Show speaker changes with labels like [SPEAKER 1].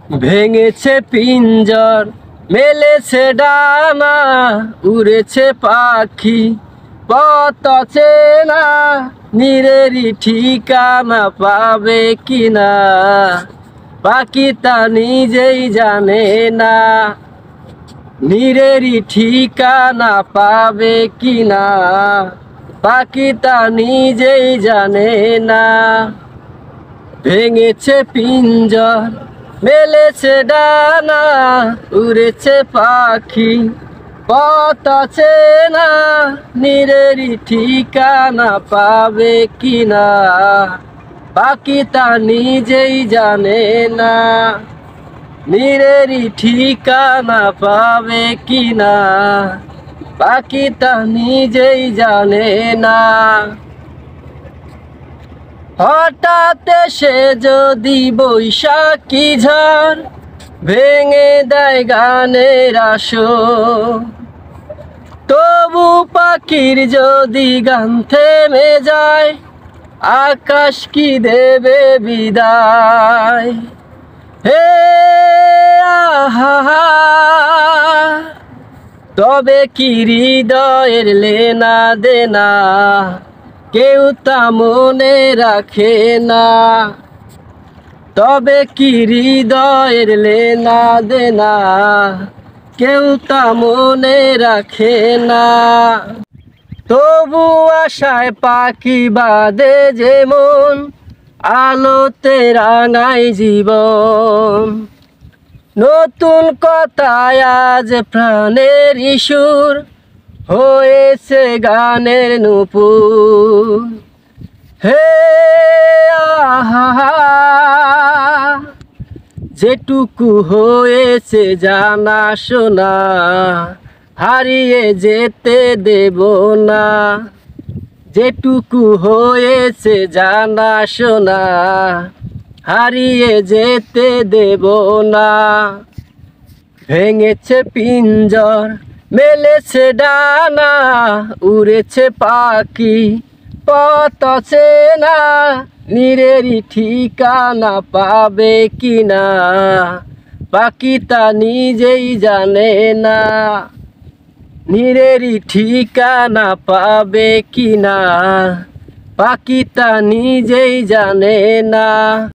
[SPEAKER 1] ভেঙেছে পিঞ্জর, মেলেছে ডানা, উড়েছে পাখি পথ চেনা, নীরেরই ঠিকানা পাবে কিনা পাখি তা নিজেই জানে না। নীরেরই ঠিকানা পাবে কিনা পাখি তা নিজেই জানে না। ভেঙেছে পিঞ্জর, মেলেছে ডানা, উড়েছে পাখি পথ চেনা, নীরেরই ঠিকানা পাবে কিনা পাখি তা নিজেই জানে না। নীরেরই ঠিকানা পাবে কিনা পাখি তা নিজেই জানে না। হঠাৎ সে যদি বৈশাখী ঝড় ভেঙে দেয় গানের আসর, তবু পাখির যদি গান থেমে যায়, আকাশ কি দেবে বিদায়। হে আহা, তবে কি হৃদয়ের লেনা দেনা কেউ তা মনে রাখে না। তবে কি হৃদয়ের লেনা দেনা কেউ তা মনে রাখে না। তবু আশায় পাখি বাঁধে যেমন, আলোতে রাঙাই জীবন। নতুন কথায় আজ প্রাণের সুর হয়েছে গানের নূপুর। হে আহা, যেটুকু হয়েছে জানা শোনা হারিয়ে যেতে দেব না। যেটুকু হয়েছে জানা শোনা হারিয়ে যেতে দেব না। ভেঙেছে পিঞ্জর, মেলেছে ডানা, উড়েছে পাখি পথ চেনা, নীরেরই ঠিকানা পাবে কিনা পাখি তা নিজেই জানে না। নীরেরই ঠিকানা পাবে কিনা পাখি তা নিজেই জানে না।